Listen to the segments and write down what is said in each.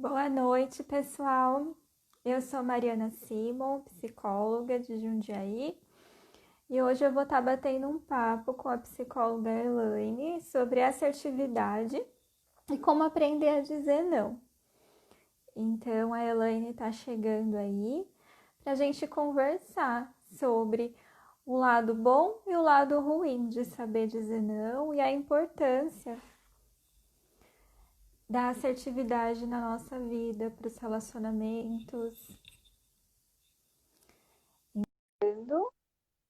Boa noite, pessoal. Eu sou Mariana Simon, psicóloga de Jundiaí, e hoje eu vou estar batendo um papo com a psicóloga Elaine sobre assertividade e como aprender a dizer não. Então, a Elaine está chegando aí para a gente conversar sobre o lado bom e o lado ruim de saber dizer não e a importância da assertividade na nossa vida, para os relacionamentos.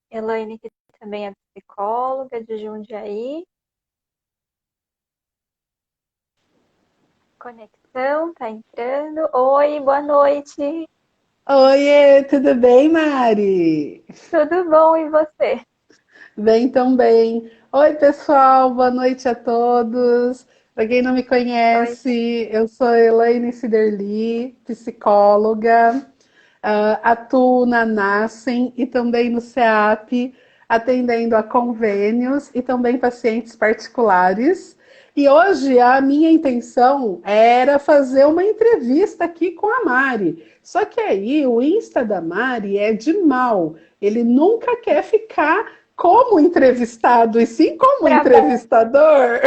Elaine, que também é psicóloga de Jundiaí. Conexão, tá entrando. Oi, boa noite. Oiê, tudo bem, Mari? Tudo bom e você? Bem também. Oi, pessoal, boa noite a todos. Para quem não me Oi. conhece, eu sou Elaine Siderli, psicóloga, atuo na Nascem e também no SEAP, atendendo a convênios e também pacientes particulares. E hoje a minha intenção era fazer uma entrevista aqui com a Mari. Só que aí o Insta da Mari é de mal. Ele nunca quer ficar como entrevistado, e sim como Trabalho. entrevistador.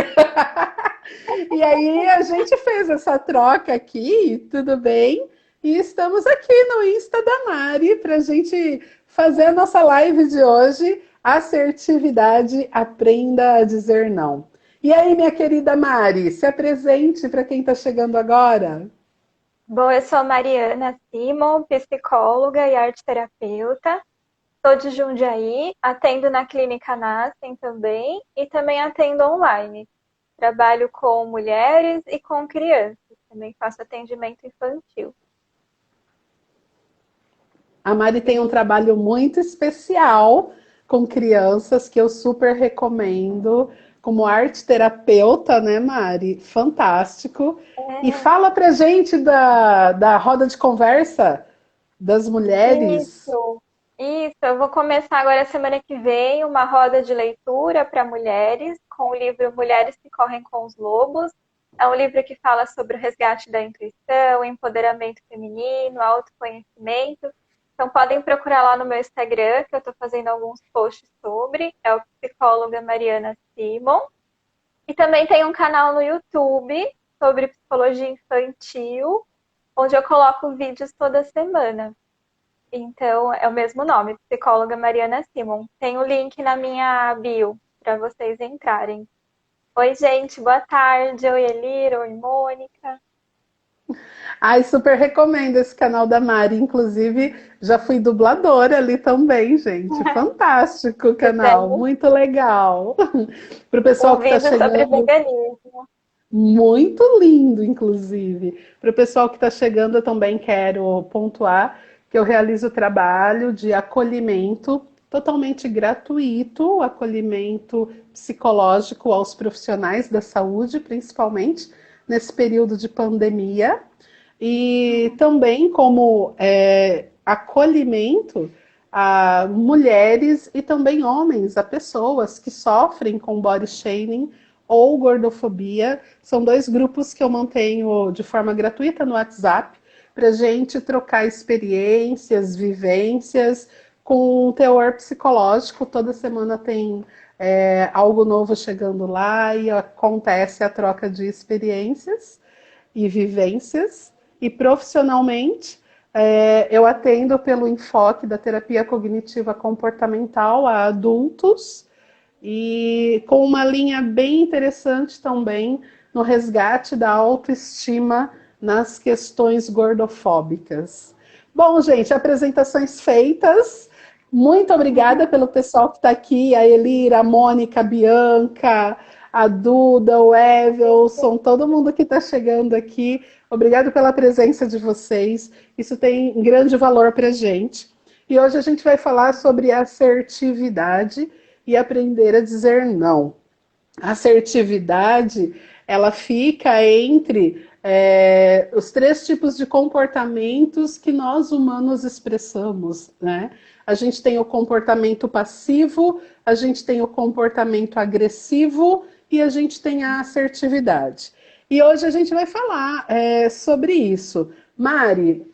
E aí a gente fez essa troca aqui, tudo bem? E estamos aqui no Insta da Mari para a gente fazer a nossa live de hoje. Assertividade, aprenda a dizer não. E aí, minha querida Mari, se apresente para quem está chegando agora. Bom, eu sou Mariana Simon, psicóloga e arte terapeuta. Sou de Jundiaí, atendo na Clínica Nascem também e também atendo online. Trabalho com mulheres e com crianças. Também faço atendimento infantil. A Mari tem um E trabalho muito especial com crianças que eu super recomendo, como arte terapeuta, né, Mari? Fantástico. E é fala pra gente da roda de conversa das mulheres. isso. Isso, eu vou começar agora semana que vem uma roda de leitura para mulheres com o livro Mulheres que Correm com os Lobos. É um livro que fala sobre o resgate da intuição, empoderamento feminino, autoconhecimento. Então podem procurar lá no meu Instagram, que eu estou fazendo alguns posts sobre. É o psicóloga Mariana Simon. E também tem um canal no YouTube sobre psicologia infantil, onde eu coloco vídeos toda semana. Então, é o mesmo nome, psicóloga Mariana Simon. Tem o link na minha bio para vocês entrarem. Oi, gente, boa tarde. Oi, Elira. Oi, Mônica. Ai, super recomendo esse canal da Mari. Inclusive, já fui dubladora ali também, gente. Fantástico o canal, Fizemos muito legal. Para o pessoal um que está vídeo sobre chegando, veganismo. muito lindo, inclusive. Para o pessoal que está chegando, eu também quero pontuar que eu realizo trabalho de acolhimento totalmente gratuito, acolhimento psicológico aos profissionais da saúde, principalmente nesse período de pandemia, e também como acolhimento a mulheres e também homens, a pessoas que sofrem com body shaming ou gordofobia. São dois grupos que eu mantenho de forma gratuita no WhatsApp para gente trocar experiências, vivências com um teor psicológico. Toda semana tem algo novo chegando lá e acontece a troca de experiências e vivências. E profissionalmente, eu atendo pelo enfoque da terapia cognitiva comportamental a adultos e com uma linha bem interessante também no resgate da autoestima nas questões gordofóbicas. Bom, gente, apresentações feitas. Muito obrigada pelo pessoal que está aqui, a Elira, a Mônica, a Bianca, a Duda, o Evelson, todo mundo que está chegando aqui. Obrigado pela presença de vocês. Isso tem grande valor para a gente. E hoje a gente vai falar sobre assertividade e aprender a dizer não. A assertividade, ela fica entre os três tipos de comportamentos que nós humanos expressamos, né? A gente tem o comportamento passivo, a gente tem o comportamento agressivo e a gente tem a assertividade. E hoje a gente vai falar sobre isso. Mari,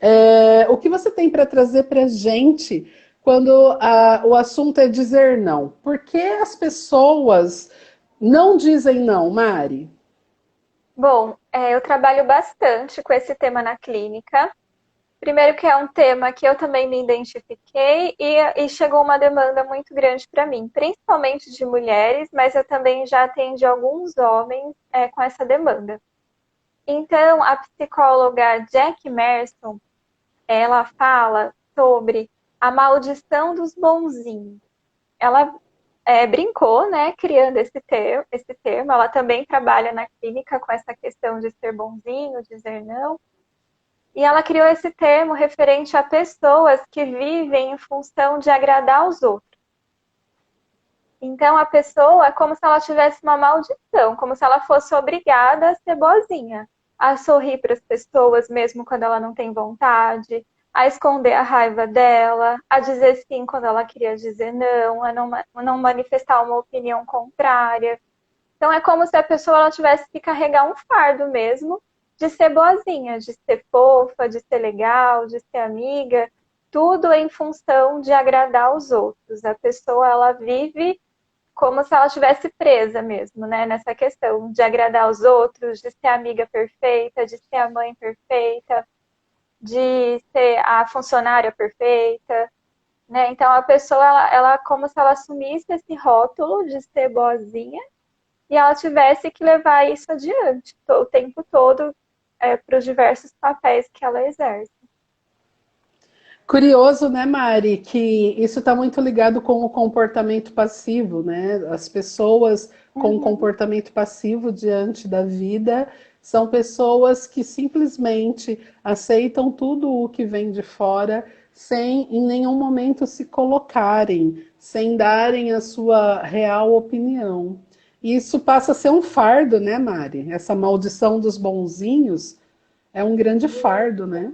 o que você tem para trazer para a gente quando o assunto é dizer não? Por que as pessoas não dizem não, Mari? Bom, eu trabalho bastante com esse tema na clínica. Primeiro que é um tema que eu também me identifiquei e chegou uma demanda muito grande para mim, principalmente de mulheres, mas eu também já atendi alguns homens com essa demanda. Então, a psicóloga Jack Merson, ela fala sobre a maldição dos bonzinhos. Ela brincou, né, criando esse termo. Ela também trabalha na clínica com essa questão de ser bonzinho, dizer não. E ela criou esse termo referente a pessoas que vivem em função de agradar aos outros. Então, a pessoa é como se ela tivesse uma maldição, como se ela fosse obrigada a ser boazinha, a sorrir para as pessoas mesmo quando ela não tem vontade, a esconder a raiva dela, a dizer sim quando ela queria dizer não, a não manifestar uma opinião contrária. Então, é como se a pessoa ela tivesse que carregar um fardo mesmo de ser boazinha, de ser fofa, de ser legal, de ser amiga, tudo em função de agradar aos outros. A pessoa ela vive como se ela estivesse presa mesmo, né? Nessa questão de agradar aos outros, de ser a amiga perfeita, de ser a mãe perfeita, de ser a funcionária perfeita, né? Então a pessoa, ela como se ela assumisse esse rótulo de ser boazinha e ela tivesse que levar isso adiante o tempo todo para os diversos papéis que ela exerce. Curioso, né, Mari, que isso está muito ligado com o comportamento passivo, né? As pessoas com Uhum. comportamento passivo diante da vida são pessoas que simplesmente aceitam tudo o que vem de fora sem em nenhum momento se colocarem, sem darem a sua real opinião. E isso passa a ser um fardo, né, Mari? Essa maldição dos bonzinhos é um grande fardo, né?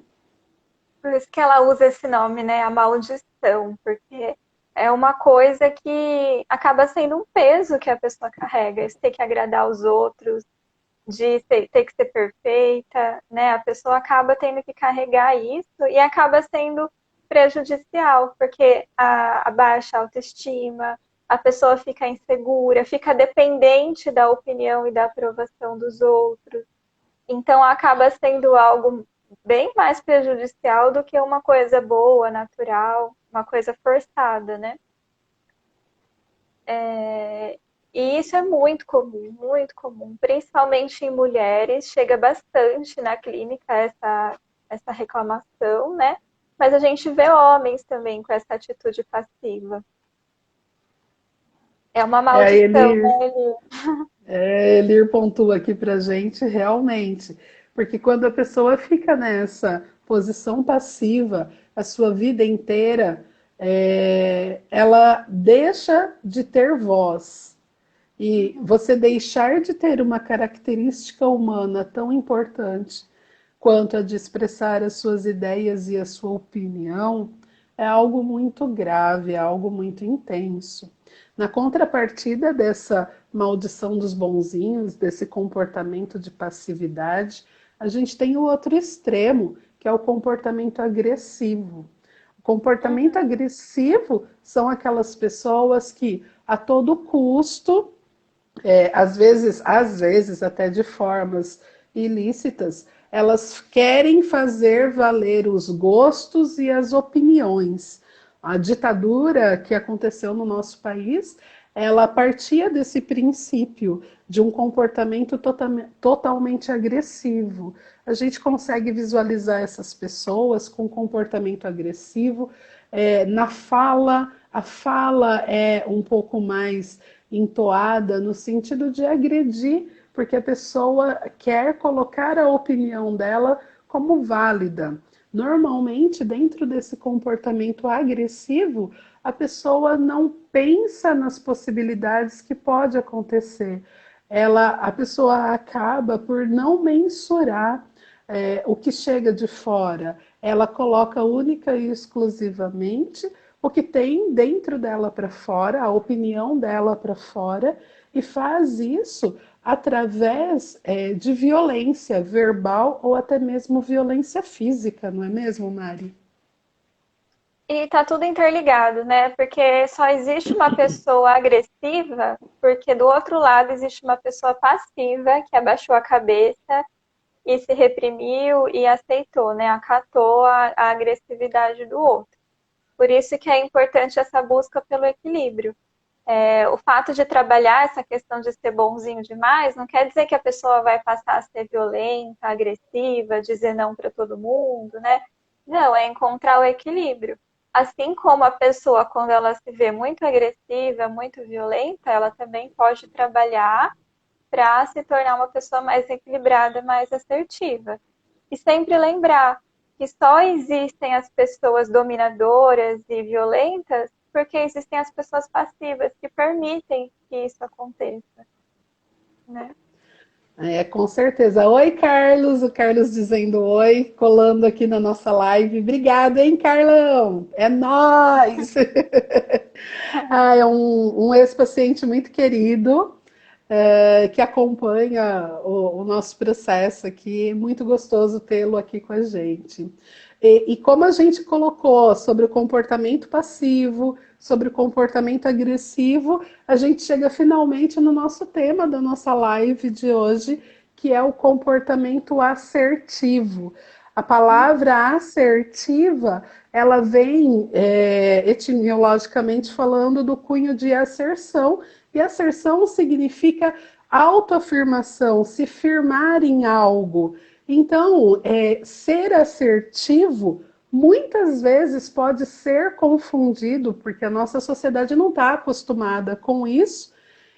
Por isso que ela usa esse nome, né? A maldição, porque é uma coisa que acaba sendo um peso que a pessoa carrega, esse ter que agradar aos outros, de ter que ser perfeita, né? A pessoa acaba tendo que carregar isso e acaba sendo prejudicial, porque a baixa autoestima, a pessoa fica insegura, fica dependente da opinião e da aprovação dos outros. Então acaba sendo algo bem mais prejudicial do que uma coisa boa, natural, uma coisa forçada, né? E isso é muito comum, principalmente em mulheres, chega bastante na clínica essa reclamação, né? Mas a gente vê homens também com essa atitude passiva. É uma É, maldição, ele né, Eli? Elir pontua aqui para gente realmente, porque quando a pessoa fica nessa posição passiva a sua vida inteira, ela deixa de ter voz. E você deixar de ter uma característica humana tão importante quanto a de expressar as suas ideias e a sua opinião é algo muito grave, é algo muito intenso. Na contrapartida dessa maldição dos bonzinhos, desse comportamento de passividade, a gente tem o outro extremo, que é o comportamento agressivo. O comportamento Uhum. agressivo são aquelas pessoas que, a todo custo, às vezes até de formas ilícitas, elas querem fazer valer os gostos e as opiniões. A ditadura que aconteceu no nosso país, ela partia desse princípio de um comportamento totalmente agressivo. A gente consegue visualizar essas pessoas com comportamento agressivo na fala. A fala é um pouco mais entoada no sentido de agredir, porque a pessoa quer colocar a opinião dela como válida. Normalmente, dentro desse comportamento agressivo, a pessoa não pensa nas possibilidades que pode acontecer. A pessoa acaba por não mensurar o que chega de fora. Ela coloca única e exclusivamente o que tem dentro dela para fora, a opinião dela para fora, e faz isso através de violência verbal ou até mesmo violência física, não é mesmo, Mari? E tá tudo interligado, né? Porque só existe uma pessoa agressiva, porque do outro lado existe uma pessoa passiva que abaixou a cabeça e se reprimiu e aceitou, né? Acatou a agressividade do outro. Por isso que é importante essa busca pelo equilíbrio. O fato de trabalhar essa questão de ser bonzinho demais não quer dizer que a pessoa vai passar a ser violenta, agressiva, dizer não para todo mundo, né? Não, é encontrar o equilíbrio. Assim como a pessoa, quando ela se vê muito agressiva, muito violenta, ela também pode trabalhar para se tornar uma pessoa mais equilibrada, mais assertiva. E sempre lembrar que só existem as pessoas dominadoras e violentas porque existem as pessoas passivas que permitem que isso aconteça, né? Com certeza. Oi, Carlos. O Carlos dizendo oi, colando aqui na nossa live. Obrigada, hein, Carlão? É nóis! É um ex-paciente muito querido, que acompanha o nosso processo aqui. Muito gostoso tê-lo aqui com a gente. E como a gente colocou sobre o comportamento passivo, sobre o comportamento agressivo, a gente chega finalmente no nosso tema da nossa live de hoje, que é o comportamento assertivo. A palavra assertiva, ela vem etimologicamente falando do cunho de asserção, e asserção significa autoafirmação, se firmar em algo. Então, ser assertivo muitas vezes pode ser confundido, porque a nossa sociedade não está acostumada com isso,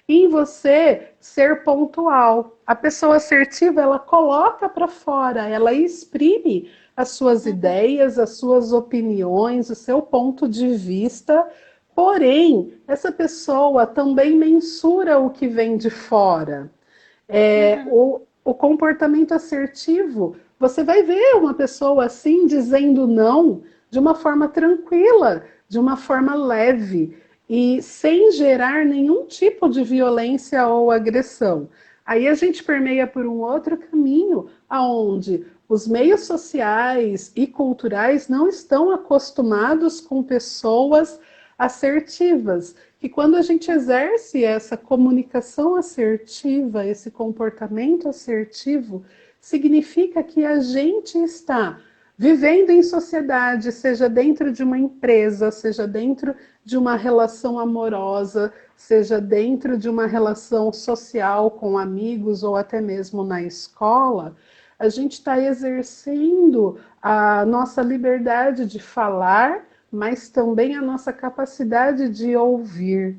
em você ser pontual. A pessoa assertiva, ela coloca para fora, ela exprime as suas ideias, as suas opiniões, o seu ponto de vista. Porém, essa pessoa também mensura o que vem de fora. Uhum. O comportamento assertivo, você vai ver uma pessoa assim dizendo não de uma forma tranquila, de uma forma leve e sem gerar nenhum tipo de violência ou agressão. Aí a gente permeia por um outro caminho, aonde os meios sociais e culturais não estão acostumados com pessoas assertivas, que quando a gente exerce essa comunicação assertiva, esse comportamento assertivo, significa que a gente está vivendo em sociedade, seja dentro de uma empresa, seja dentro de uma relação amorosa, seja dentro de uma relação social com amigos ou até mesmo na escola, a gente está exercendo a nossa liberdade de falar, mas também a nossa capacidade de ouvir.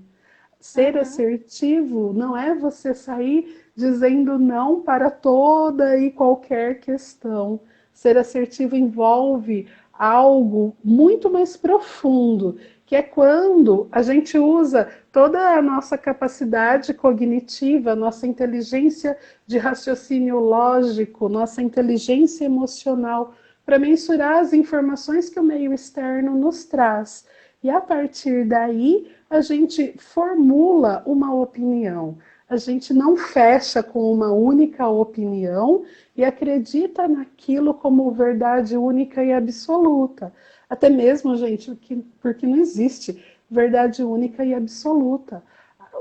Ser Uhum. assertivo não é você sair dizendo não para toda e qualquer questão. Ser assertivo envolve algo muito mais profundo, que é quando a gente usa toda a nossa capacidade cognitiva, nossa inteligência de raciocínio lógico, nossa inteligência emocional para mensurar as informações que o meio externo nos traz. E a partir daí, a gente formula uma opinião. A gente não fecha com uma única opinião e acredita naquilo como verdade única e absoluta. Até mesmo, gente, porque não existe verdade única e absoluta.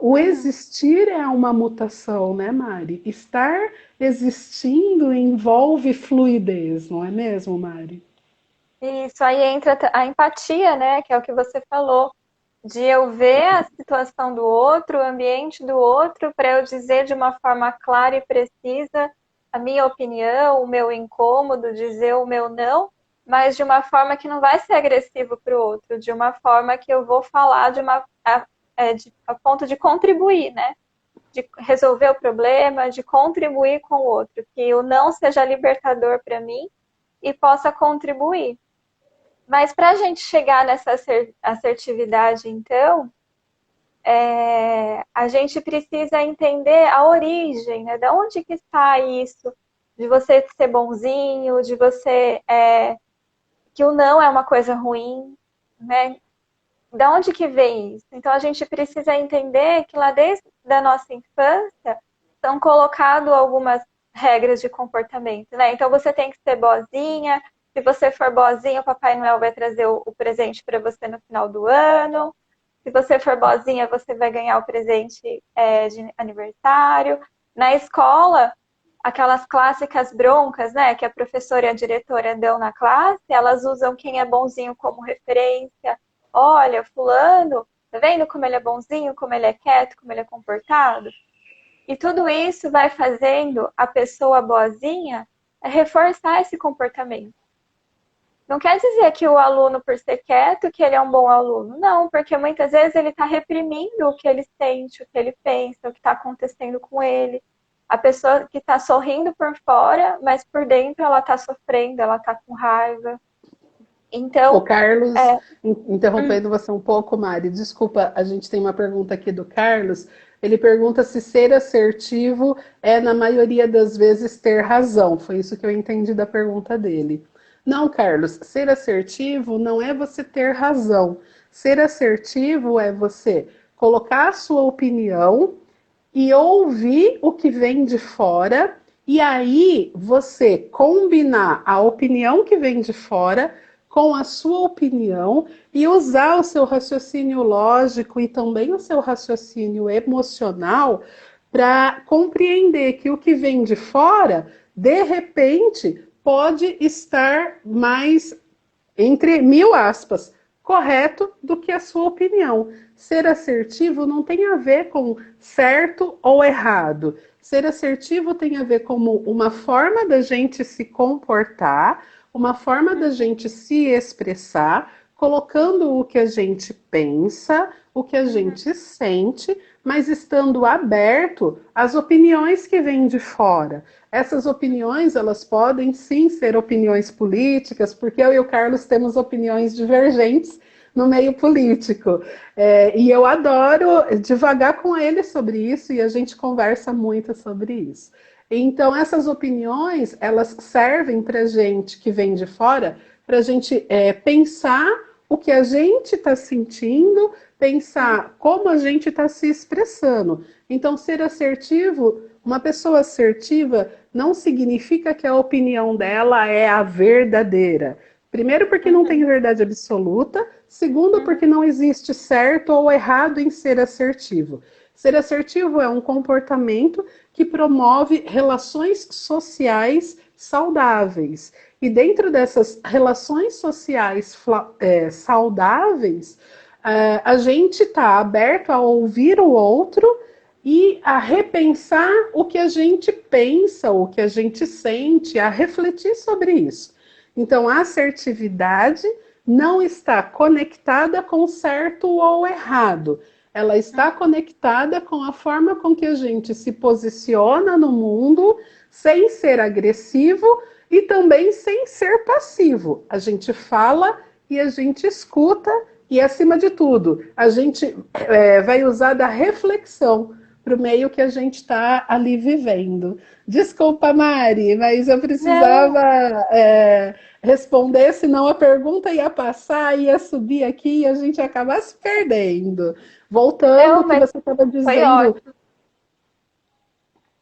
O Uhum. existir é uma mutação, né, Mari? Estar existindo envolve fluidez, não é mesmo, Mari? Isso aí entra a empatia, né? Que é o que você falou, de eu ver a situação do outro, o ambiente do outro, para eu dizer de uma forma clara e precisa a minha opinião, o meu incômodo, dizer o meu não, mas de uma forma que não vai ser agressivo para o outro, de uma forma que eu vou falar a ponto de contribuir, né? De resolver o problema, de contribuir com o outro, que o não seja libertador para mim e possa contribuir. Mas para a gente chegar nessa assertividade, então, a gente precisa entender a origem, né? De onde que está isso? De você ser bonzinho, de você que o não é uma coisa ruim, né? Da onde que vem isso? Então a gente precisa entender que lá desde a nossa infância são colocadas algumas regras de comportamento, né? Então você tem que ser boazinha. Se você for boazinha, o Papai Noel vai trazer o presente para você no final do ano. Se você for boazinha, você vai ganhar o presente de aniversário. Na escola, aquelas clássicas broncas, né, que a professora e a diretora dão na classe, elas usam quem é bonzinho como referência. Olha, fulano, tá vendo como ele é bonzinho, como ele é quieto, como ele é comportado? E tudo isso vai fazendo a pessoa boazinha reforçar esse comportamento. Não quer dizer que o aluno, por ser quieto, que ele é um bom aluno. Não, porque muitas vezes ele está reprimindo o que ele sente, o que ele pensa, o que está acontecendo com ele. A pessoa que está sorrindo por fora, mas por dentro ela está sofrendo, ela está com raiva. O Então, Carlos, interrompendo você um pouco, Mari, desculpa, a gente tem uma pergunta aqui do Carlos. Ele pergunta se ser assertivo é, na maioria das vezes, ter razão. Foi isso que eu entendi da pergunta dele. Não, Carlos, ser assertivo não é você ter razão. Ser assertivo é você colocar a sua opinião e ouvir o que vem de fora, e aí você combinar a opinião que vem de fora com a sua opinião e usar o seu raciocínio lógico e também o seu raciocínio emocional para compreender que o que vem de fora, de repente, pode estar mais, entre mil aspas, correto do que a sua opinião. Ser assertivo não tem a ver com certo ou errado. Ser assertivo tem a ver como uma forma da gente se comportar, uma forma da gente se expressar, colocando o que a gente pensa, o que a gente sente, mas estando aberto às opiniões que vêm de fora. Essas opiniões, elas podem sim ser opiniões políticas, porque eu e o Carlos temos opiniões divergentes no meio político. E eu adoro divagar com ele sobre isso e a gente conversa muito sobre isso. Então, essas opiniões, elas servem para gente que vem de fora, para a gente pensar o que a gente está sentindo, pensar como a gente está se expressando. Então, ser assertivo, uma pessoa assertiva não significa que a opinião dela é a verdadeira. Primeiro, porque não tem verdade absoluta. Segundo, porque não existe certo ou errado em ser assertivo. Ser assertivo é um comportamento que promove relações sociais saudáveis. E dentro dessas relações sociais saudáveis, a gente está aberto a ouvir o outro e a repensar o que a gente pensa, o que a gente sente, a refletir sobre isso. Então, a assertividade não está conectada com certo ou errado. Ela está conectada com a forma com que a gente se posiciona no mundo, sem ser agressivo e também sem ser passivo. A gente fala e a gente escuta e, acima de tudo, a gente vai usar da reflexão para o meio que a gente está ali vivendo. Desculpa, Mari, mas eu precisava responder, senão a pergunta ia passar, ia subir aqui e a gente ia acabar se perdendo. Voltando ao que você estava dizendo.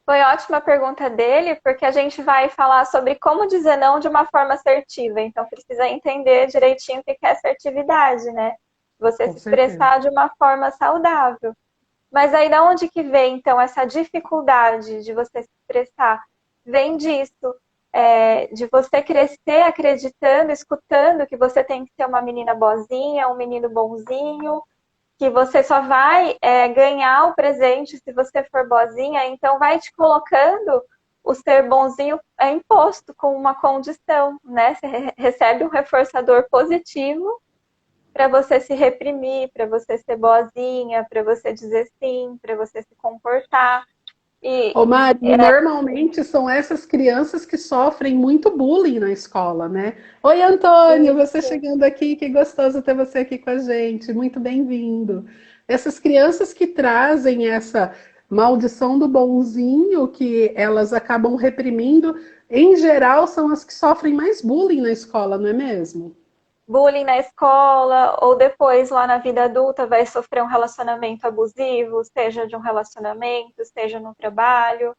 Foi ótima a pergunta dele, porque a gente vai falar sobre como dizer não de uma forma assertiva. Então, precisa entender direitinho o que é assertividade, né? Você se expressar de uma forma saudável. Mas aí, da onde que vem, então, essa dificuldade de você se expressar? Vem disso, de você crescer acreditando, escutando que você tem que ser uma menina boazinha, um menino bonzinho, que você só vai ganhar o presente se você for boazinha, então vai te colocando o ser bonzinho imposto com uma condição, né? Você recebe um reforçador positivo para você se reprimir, para você ser boazinha, para você dizer sim, para você se comportar. Ô Mari, normalmente são essas crianças que sofrem muito bullying na escola, né? Oi, Antônio, você chegando aqui, que gostoso ter você aqui com a gente, muito bem-vindo. Essas crianças que trazem essa maldição do bonzinho, que elas acabam reprimindo, em geral são as que sofrem mais bullying na escola, não é mesmo? bullying na escola, ou depois lá na vida adulta vai sofrer um relacionamento abusivo, seja de um relacionamento, seja no trabalho.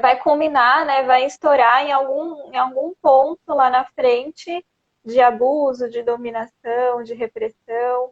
Vai culminar, né, vai estourar em algum ponto lá na frente de abuso, de dominação, de repressão,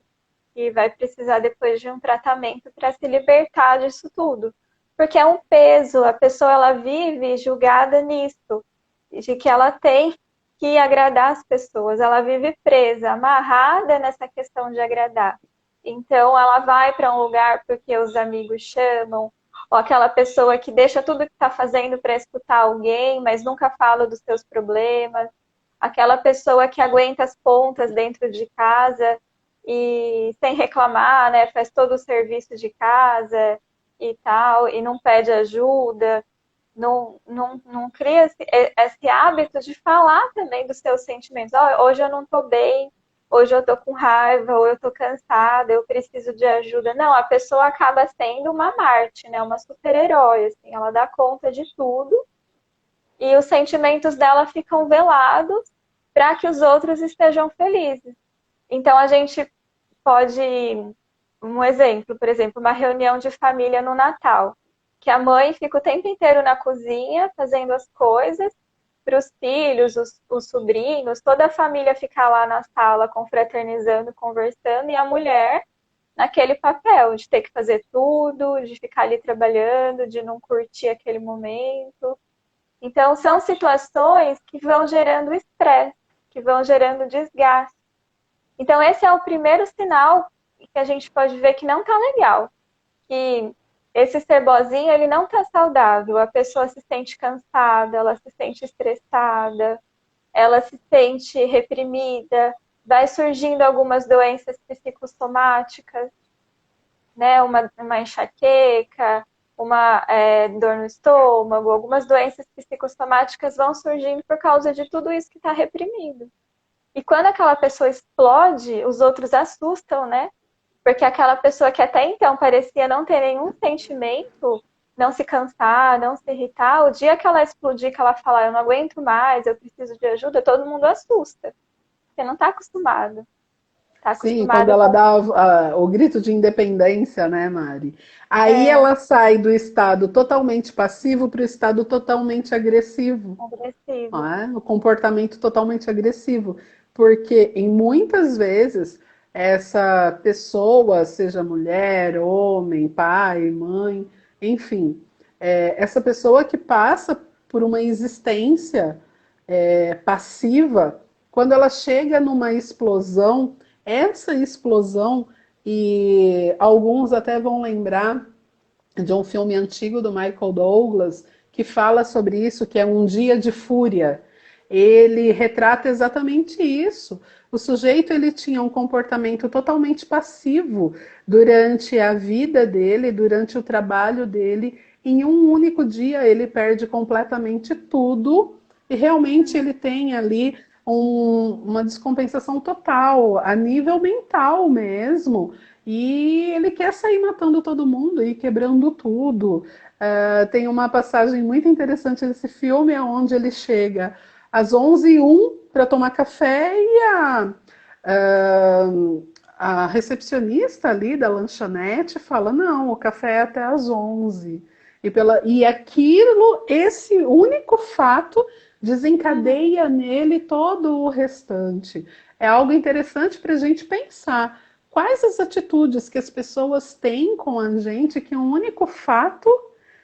e vai precisar depois de um tratamento para se libertar disso tudo. Porque é um peso, a pessoa ela vive julgada nisso, de que ela tem que agradar as pessoas, ela vive presa, amarrada nessa questão de agradar. Então ela vai para um lugar porque os amigos chamam, ou aquela pessoa que deixa tudo que está fazendo para escutar alguém, mas nunca fala dos seus problemas, aquela pessoa que aguenta as pontas dentro de casa e sem reclamar, né, faz todo o serviço de casa e tal, e não pede ajuda, não cria esse hábito de falar também dos seus sentimentos. Oh, hoje eu não estou bem, hoje eu estou com raiva, ou eu estou cansada, eu preciso de ajuda. Não, a pessoa acaba sendo uma Marte, né? Uma super-herói, assim, ela dá conta de tudo e os sentimentos dela ficam velados para que os outros estejam felizes. Então a gente pode, um exemplo, por exemplo, uma reunião de família no Natal, que a mãe fica o tempo inteiro na cozinha fazendo as coisas para os filhos, os sobrinhos, toda a família ficar lá na sala confraternizando, conversando, e a mulher naquele papel de ter que fazer tudo, de ficar ali trabalhando, de não curtir aquele momento. Então, são situações que vão gerando estresse, que vão gerando desgaste. Então, esse é o primeiro sinal que a gente pode ver que não está legal, que esse ser bozinho, ele não está saudável. A pessoa se sente cansada, ela se sente estressada, ela se sente reprimida, vai surgindo algumas doenças psicossomáticas, né? Uma enxaqueca, uma dor no estômago, algumas doenças psicossomáticas vão surgindo por causa de tudo isso que está reprimido. E quando aquela pessoa explode, os outros assustam, né? Porque aquela pessoa que até então parecia não ter nenhum sentimento, não se cansar, não se irritar, o dia que ela explodir, que ela falar, eu não aguento mais, eu preciso de ajuda, todo mundo assusta. Você não está acostumado. Está Sim, quando acostumado ela com dá o grito de independência, né, Mari? Aí é, ela sai do estado totalmente passivo para o estado totalmente agressivo, não agressivo. é? O comportamento totalmente agressivo. Porque em muitas vezes essa pessoa, seja mulher, homem, pai, mãe, enfim, essa pessoa que passa por uma existência passiva, quando ela chega numa explosão, essa explosão, e alguns até vão lembrar de um filme antigo do Michael Douglas que fala sobre isso, que é Um Dia de Fúria. Ele retrata exatamente isso. O sujeito ele tinha um comportamento totalmente passivo durante a vida dele, durante o trabalho dele. Em um único dia ele perde completamente tudo e realmente ele tem ali uma descompensação total, a nível mental mesmo. E ele quer sair matando todo mundo e quebrando tudo. Tem uma passagem muito interessante desse filme, onde ele chega às 11h01 para tomar café e a recepcionista ali da lanchonete fala, não, o café é até às 11. E aquilo, esse único fato, desencadeia nele todo o restante. É algo interessante para a gente pensar. Quais as atitudes que as pessoas têm com a gente que um único fato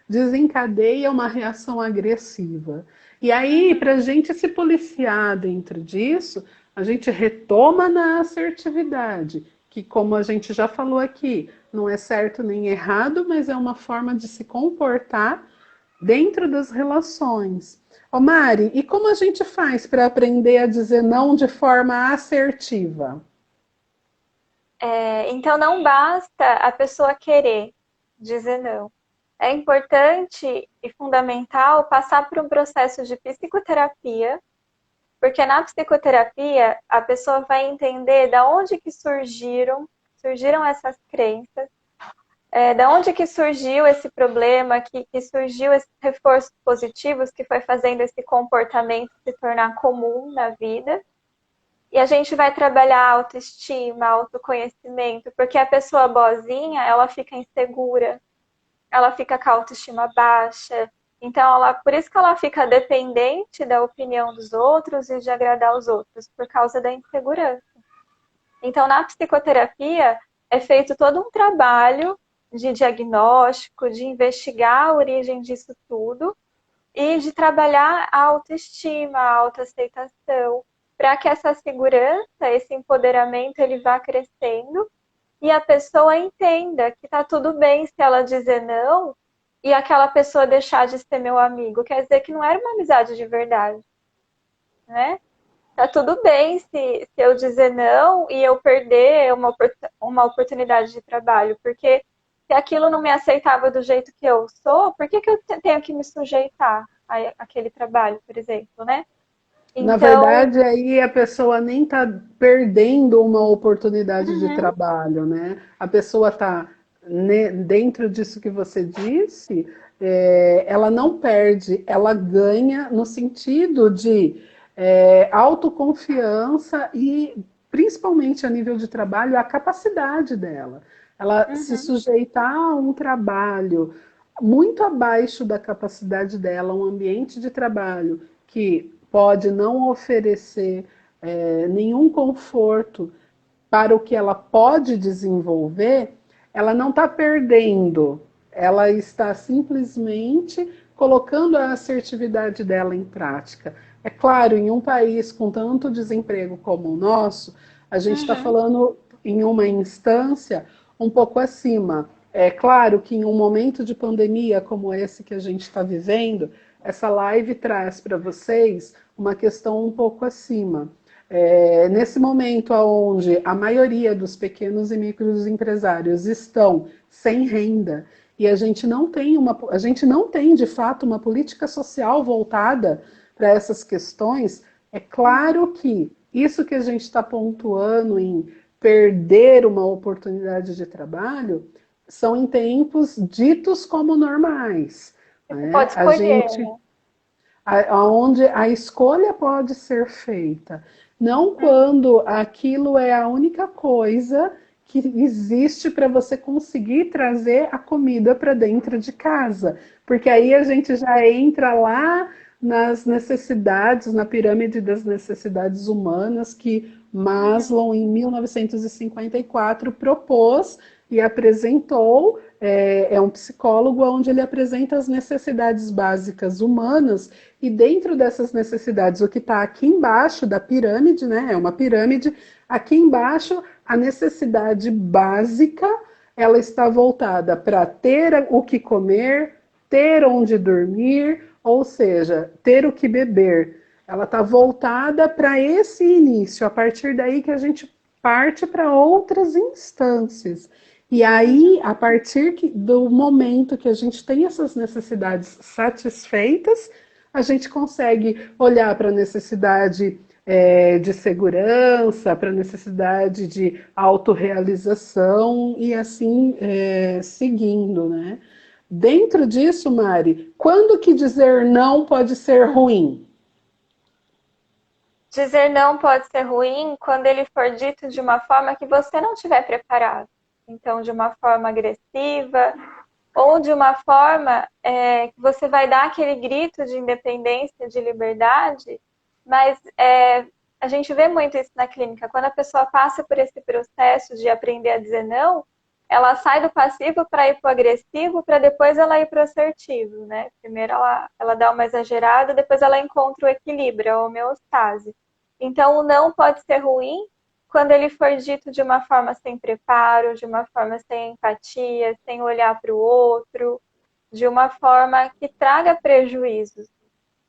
desencadeia uma reação agressiva? E aí, para a gente se policiar dentro disso, a gente retoma na assertividade, que, como a gente já falou aqui, não é certo nem errado, mas é uma forma de se comportar dentro das relações. Ô Mari, e como a gente faz para aprender a dizer não de forma assertiva? Então não basta a pessoa querer dizer não. É importante e fundamental passar por um processo de psicoterapia, porque na psicoterapia a pessoa vai entender da onde que surgiram essas crenças, da onde que surgiu esse problema, que surgiu esses reforços positivos que foi fazendo esse comportamento se tornar comum na vida. E a gente vai trabalhar autoestima, autoconhecimento, porque a pessoa boazinha, ela fica insegura, ela fica com a autoestima baixa. Então, por isso que ela fica dependente da opinião dos outros e de agradar os outros, por causa da insegurança. Então, na psicoterapia, é feito todo um trabalho de diagnóstico, de investigar a origem disso tudo e de trabalhar a autoestima, a autoaceitação, para que essa segurança, esse empoderamento, ele vá crescendo e a pessoa entenda que tá tudo bem se ela dizer não e aquela pessoa deixar de ser meu amigo. Quer dizer que não era uma amizade de verdade, né? Tá tudo bem se eu dizer não e eu perder uma oportunidade de trabalho, porque se aquilo não me aceitava do jeito que eu sou, por que eu tenho que me sujeitar àquele trabalho, por exemplo, né? Na Então, verdade, aí a pessoa nem está perdendo uma oportunidade de uhum, trabalho, né? A pessoa está dentro disso que você disse, ela não perde, ela ganha no sentido de autoconfiança e, principalmente a nível de trabalho, a capacidade dela. Ela se uhum, sujeitar a um trabalho muito abaixo da capacidade dela, um ambiente de trabalho que pode não oferecer nenhum conforto para o que ela pode desenvolver, ela não está perdendo, ela está simplesmente colocando a assertividade dela em prática. É claro, em um país com tanto desemprego como o nosso, a gente está uhum. falando em uma instância um pouco acima. É claro que em um momento de pandemia como esse que a gente está vivendo, essa live traz para vocês uma questão um pouco acima. Nesse momento onde a maioria dos pequenos e micros empresários estão sem renda e a gente não tem de fato uma política social voltada para essas questões, é claro que isso que a gente está pontuando em perder uma oportunidade de trabalho são em tempos ditos como normais. Você Né? pode A escolher, gente né? onde a escolha pode ser feita, não Uhum. quando aquilo é a única coisa que existe para você conseguir trazer a comida para dentro de casa, porque aí a gente já entra lá nas necessidades, na pirâmide das necessidades humanas que Uhum. Maslow, em 1954, propôs e apresentou. É um psicólogo onde ele apresenta as necessidades básicas humanas e dentro dessas necessidades, o que está aqui embaixo da pirâmide, né? É uma pirâmide. Aqui embaixo, a necessidade básica, ela está voltada para ter o que comer, ter onde dormir, ou seja, ter o que beber. Ela está voltada para esse início. A partir daí que a gente parte para outras instâncias. E aí, Uhum. a partir do momento que a gente tem essas necessidades satisfeitas, a gente consegue olhar para a necessidade de segurança, para a necessidade de autorrealização e assim seguindo, né? Dentro disso, Mari, quando que dizer não pode ser ruim? Dizer não pode ser ruim quando ele for dito de uma forma que você não estiver preparado. Então, de uma forma agressiva ou de uma forma que você vai dar aquele grito de independência, de liberdade, mas a gente vê muito isso na clínica. Quando a pessoa passa por esse processo de aprender a dizer não, ela sai do passivo para ir para o agressivo, para depois ela ir para o assertivo, né? Primeiro ela dá uma exagerada, depois ela encontra o equilíbrio, a homeostase. Então, o não pode ser ruim quando ele for dito de uma forma sem preparo, de uma forma sem empatia, sem olhar para o outro, de uma forma que traga prejuízos,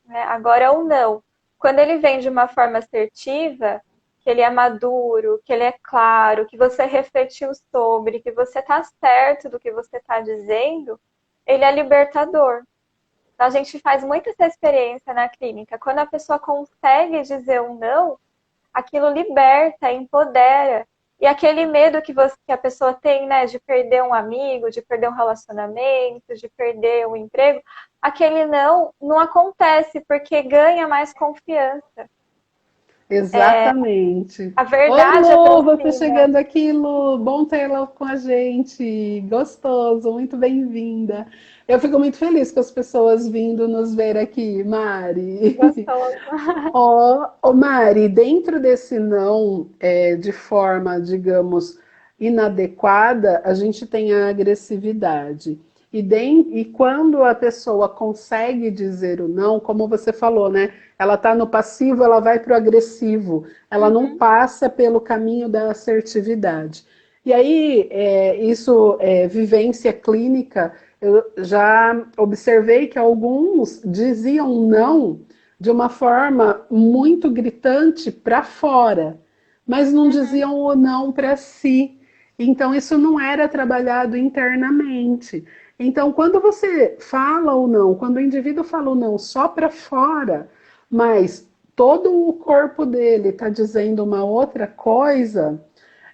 né? Agora, o não, quando ele vem de uma forma assertiva, que ele é maduro, que ele é claro, que você refletiu sobre, que você está certo do que você está dizendo, ele é libertador. Então, a gente faz muito essa experiência na clínica. Quando a pessoa consegue dizer um não, aquilo liberta, empodera. E aquele medo que a pessoa tem, né, de perder um amigo, de perder um relacionamento, de perder um emprego, aquele não acontece porque ganha mais confiança. Exatamente. A Oi, verdade Lu, você aproxima. chegando aqui, Lu. Bom tê-la com a gente. Gostoso, muito bem-vinda. Eu fico muito feliz com as pessoas vindo nos ver aqui, Mari. Gostoso. Ó, Mari, dentro desse não, de forma, digamos, inadequada, a gente tem a agressividade. E quando a pessoa consegue dizer o não, como você falou, né? Ela está no passivo, ela vai para o agressivo. Ela não Uhum, passa pelo caminho da assertividade. E aí, isso é vivência clínica. Eu já observei que alguns diziam não de uma forma muito gritante para fora, mas não uhum, diziam o não para si. Então, isso não era trabalhado internamente. Então, quando você fala ou não, quando o indivíduo fala ou não só para fora, mas todo o corpo dele está dizendo uma outra coisa,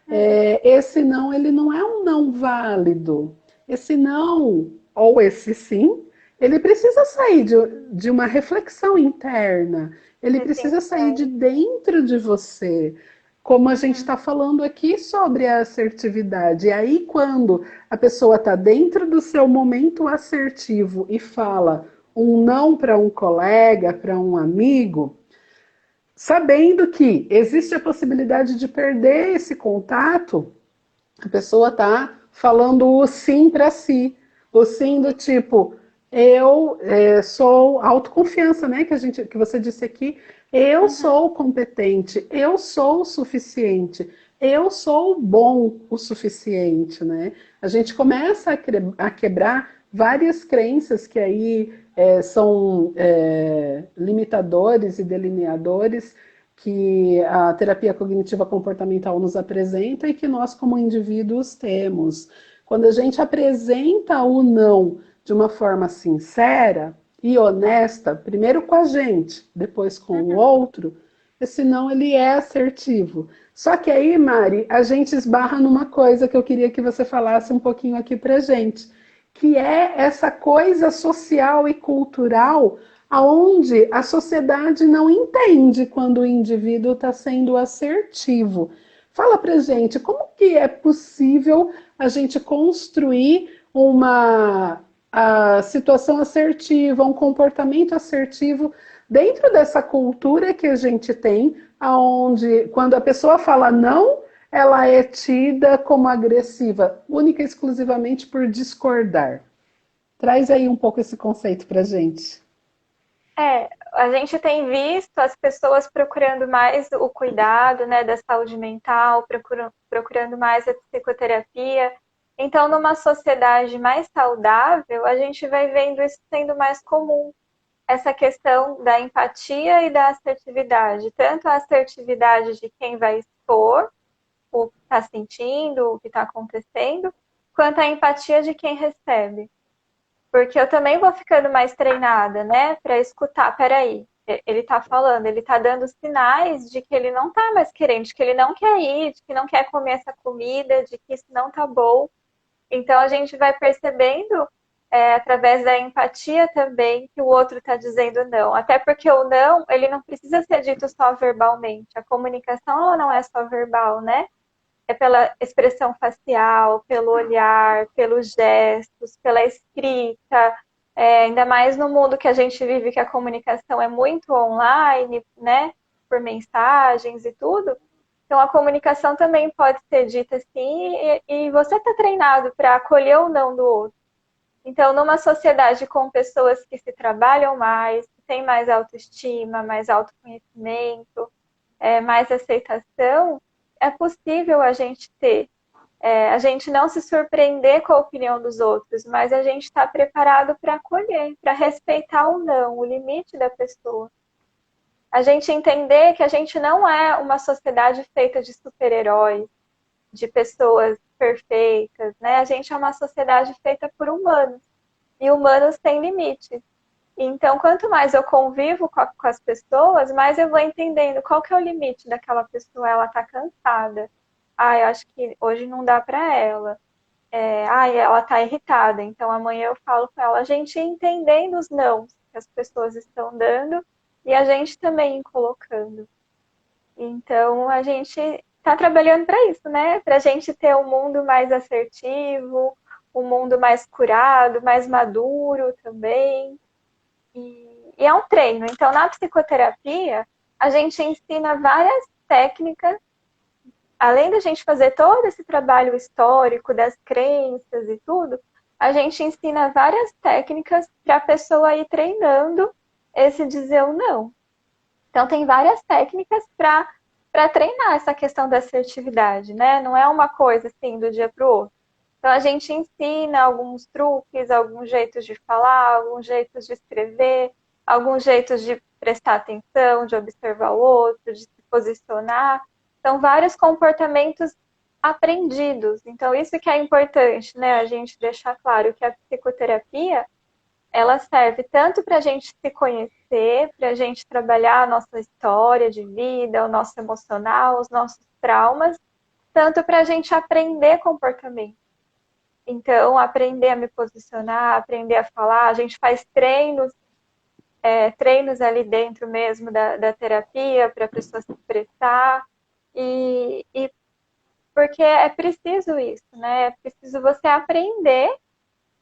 uhum. esse não, ele não é um não válido. Esse não, ou esse sim, ele precisa sair de uma reflexão interna. Ele Esse precisa sair de insight. dentro de você. Como a gente Uhum, está falando aqui sobre a assertividade. E aí, quando a pessoa está dentro do seu momento assertivo e fala um não para um colega, para um amigo, sabendo que existe a possibilidade de perder esse contato, a pessoa está falando o sim para si. O sim do tipo, eu sou autoconfiança, né? Que você disse aqui. Eu uhum. sou competente, eu sou o suficiente, eu sou bom o suficiente, né? A gente começa a quebrar várias crenças que aí são limitadores e delineadores que a terapia cognitiva comportamental nos apresenta e que nós, como indivíduos, temos. Quando a gente apresenta o não de uma forma sincera e honesta, primeiro com a gente, depois com o Uhum. outro, esse não ele é assertivo. Só que aí, Mari, a gente esbarra numa coisa que eu queria que você falasse um pouquinho aqui pra gente, que é essa coisa social e cultural aonde a sociedade não entende quando o indivíduo está sendo assertivo. Fala pra gente, como que é possível a gente construir uma a situação assertiva, um comportamento assertivo dentro dessa cultura que a gente tem, aonde quando a pessoa fala não, ela é tida como agressiva, única e exclusivamente por discordar. Traz aí um pouco esse conceito pra gente. A gente tem visto as pessoas procurando mais o cuidado, né, da saúde mental, procurando mais a psicoterapia. Então, numa sociedade mais saudável, a gente vai vendo isso sendo mais comum, essa questão da empatia e da assertividade. Tanto a assertividade de quem vai expor o que está sentindo, o que está acontecendo, quanto a empatia de quem recebe. Porque eu também vou ficando mais treinada, né, para escutar. Peraí, ele tá falando, ele tá dando sinais de que ele não tá mais querendo, de que ele não quer ir, de que não quer comer essa comida, de que isso não tá bom. Então a gente vai percebendo, através da empatia também, que o outro está dizendo não. Até porque o não, ele não precisa ser dito só verbalmente. A comunicação, ela não é só verbal, né? É pela expressão facial, pelo olhar, pelos gestos, pela escrita, ainda mais no mundo que a gente vive, que a comunicação é muito online, né, por mensagens e tudo. Então, a comunicação também pode ser dita assim, e você está treinado para acolher o não do outro. Então, numa sociedade com pessoas que se trabalham mais, que têm mais autoestima, mais autoconhecimento, mais aceitação, é possível a gente ter. A gente não se surpreender com a opinião dos outros, mas a gente está preparado para acolher, para respeitar o não, o limite da pessoa. A gente entender que a gente não é uma sociedade feita de super-heróis, de pessoas perfeitas, né? A gente é uma sociedade feita por humanos, e humanos têm limites. Então, quanto mais eu convivo com as pessoas, mais eu vou entendendo qual que é o limite daquela pessoa. Ela está cansada. Ah, eu acho que hoje não dá para ela. Ela está irritada. Então, amanhã eu falo com ela. A gente entendendo os não que as pessoas estão dando e a gente também colocando. Então, a gente está trabalhando para isso, né? Para a gente ter um mundo mais assertivo, um mundo mais curado, mais maduro também. E é um treino. Então, na psicoterapia, a gente ensina várias técnicas, além da gente fazer todo esse trabalho histórico das crenças e tudo, a gente ensina várias técnicas para a pessoa ir treinando esse dizer o não. Então, tem várias técnicas para treinar essa questão da assertividade, né? Não é uma coisa assim do dia para o outro. Então, a gente ensina alguns truques, alguns jeitos de falar, alguns jeitos de escrever, alguns jeitos de prestar atenção, de observar o outro, de se posicionar. São vários comportamentos aprendidos. Então, isso que é importante, né? A gente deixar claro que a psicoterapia ela serve tanto para a gente se conhecer, para a gente trabalhar a nossa história de vida, o nosso emocional, os nossos traumas, tanto para a gente aprender comportamento. Então, aprender a me posicionar, aprender a falar, a gente faz treinos, treinos ali dentro mesmo da terapia para a pessoa se expressar, e porque é preciso isso, né? É preciso você aprender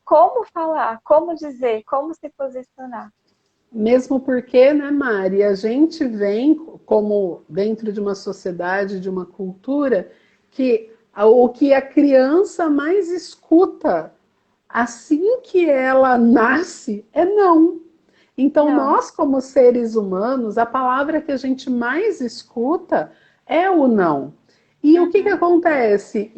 como falar, como dizer, como se posicionar. Mesmo porque, né, Mari, a gente vem como dentro de uma sociedade, de uma cultura, que o que a criança mais escuta assim que ela nasce é não. Então, Não. nós, como seres humanos, a palavra que a gente mais escuta é o não. E o que que Uhum. acontece?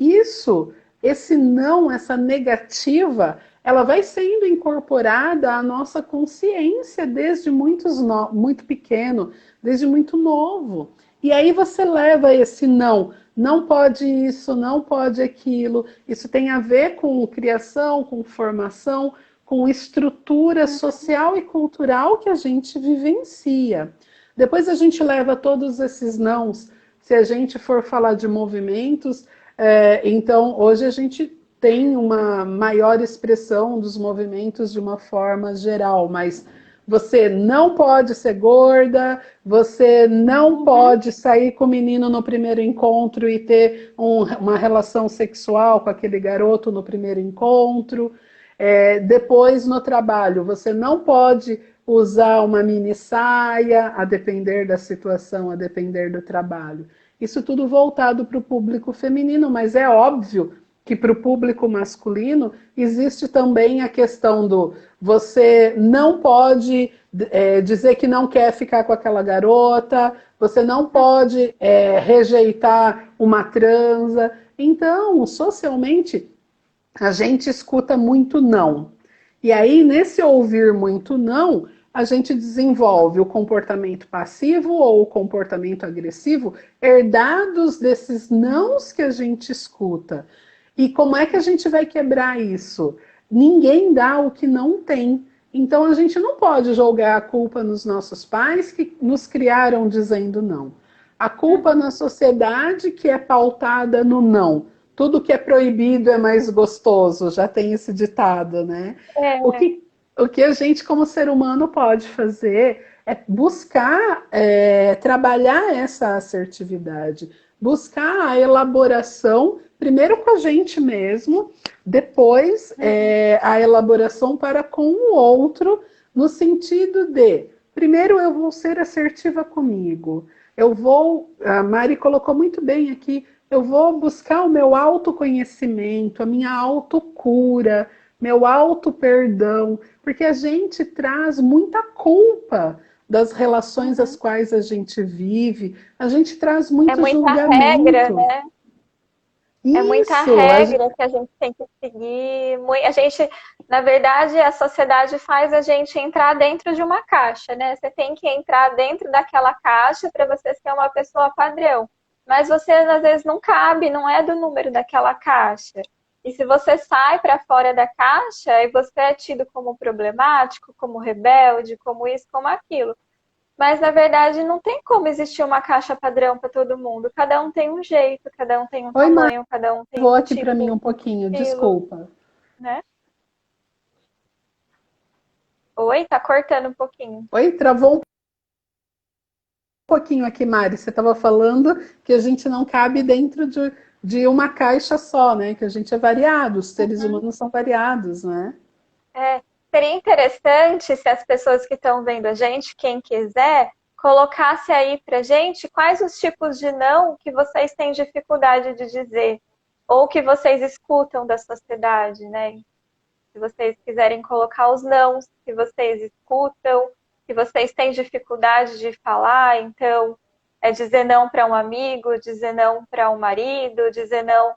Esse não, essa negativa, ela vai sendo incorporada à nossa consciência desde muito pequeno, desde muito novo. E aí você leva esse não, não pode isso, não pode aquilo. Isso tem a ver com criação, com formação, com estrutura social e cultural que a gente vivencia. Depois a gente leva todos esses nãos. Se a gente for falar de movimentos, então hoje a gente tem uma maior expressão dos movimentos de uma forma geral, mas você não pode ser gorda, você não Uhum. pode sair com o menino no primeiro encontro e ter uma relação sexual com aquele garoto no primeiro encontro. Depois, no trabalho, você não pode usar uma mini saia, a depender da situação, a depender do trabalho. Isso tudo voltado para o público feminino, mas é óbvio que para o público masculino existe também a questão do você não pode dizer que não quer ficar com aquela garota, você não pode rejeitar uma transa. Então, socialmente, a gente escuta muito não. E aí, nesse ouvir muito não, a gente desenvolve o comportamento passivo ou o comportamento agressivo, herdados desses nãos que a gente escuta. E como é que a gente vai quebrar isso? Ninguém dá o que não tem. Então a gente não pode jogar a culpa nos nossos pais que nos criaram dizendo não. A culpa Uhum. na sociedade que é pautada no não. Tudo que é proibido é mais gostoso, já tem esse ditado, né? O É, que, o que a gente, como ser humano, pode fazer é buscar trabalhar essa assertividade, buscar a elaboração, primeiro com a gente mesmo, depois a elaboração para com o outro, no sentido de, primeiro eu vou ser assertiva comigo, a Mari colocou muito bem aqui, eu vou buscar o meu autoconhecimento, a minha autocura, meu auto-perdão, porque a gente traz muita culpa das relações às uhum. quais a gente vive, a gente traz É muito muita regra, julgamento. né? É muita Isso, regra que a gente tem que seguir. A gente, na verdade, a sociedade faz a gente entrar dentro de uma caixa, né? Você tem que entrar dentro daquela caixa para você ser uma pessoa padrão. Mas você, às vezes, não cabe, não é do número daquela caixa. E se você sai para fora da caixa, aí você é tido como problemático, como rebelde, como isso, como aquilo. Mas na verdade não tem como existir uma caixa padrão para todo mundo. Cada um tem um jeito, cada um tem um oi, Mari, tamanho, cada um tem vou um aqui para mim tipo, um um pouquinho, estilo, desculpa. né? Oi, tá cortando um pouquinho. Oi, travou pouquinho aqui, Mari. Você estava falando que a gente não cabe dentro de uma caixa só, né? Que a gente é variado, os seres Uhum. humanos são variados, né? Seria interessante se as pessoas que estão vendo a gente, quem quiser, colocasse aí pra gente quais os tipos de não que vocês têm dificuldade de dizer, ou que vocês escutam da sociedade, né? Se vocês quiserem colocar os nãos que vocês escutam, que vocês têm dificuldade de falar, então é dizer não para um amigo, dizer não para um marido, dizer não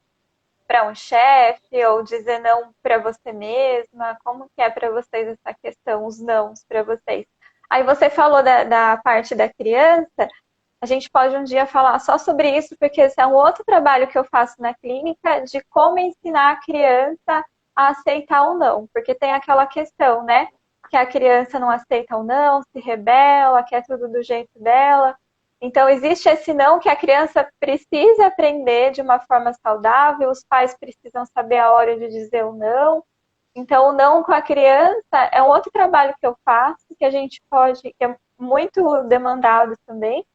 para um chefe, ou dizer não para você mesma. Como que é para vocês essa questão, os nãos para vocês? Aí você falou da parte da criança, a gente pode um dia falar só sobre isso, porque esse é um outro trabalho que eu faço na clínica, de como ensinar a criança a aceitar ou não. Porque tem aquela questão, né? Que a criança não aceita ou não, se rebela, quer tudo do jeito dela. Então, existe esse não que a criança precisa aprender de uma forma saudável, os pais precisam saber a hora de dizer o não. Então, o não com a criança é um outro trabalho que eu faço, que a gente pode, que é muito demandado também,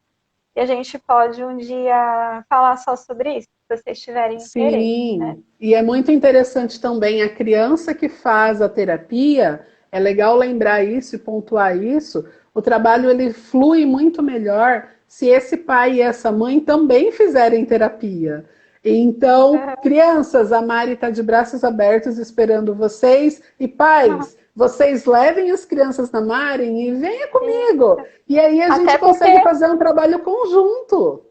e a gente pode um dia falar só sobre isso, se vocês tiverem interesse, né? Sim, e é muito interessante também a criança que faz a terapia, é legal lembrar isso e pontuar isso, o trabalho ele flui muito melhor se esse pai e essa mãe também fizerem terapia. Então, crianças, a Mari está de braços abertos esperando vocês, e pais, vocês levem as crianças na Mari e venha comigo. E aí a gente Até consegue porque, fazer um trabalho conjunto.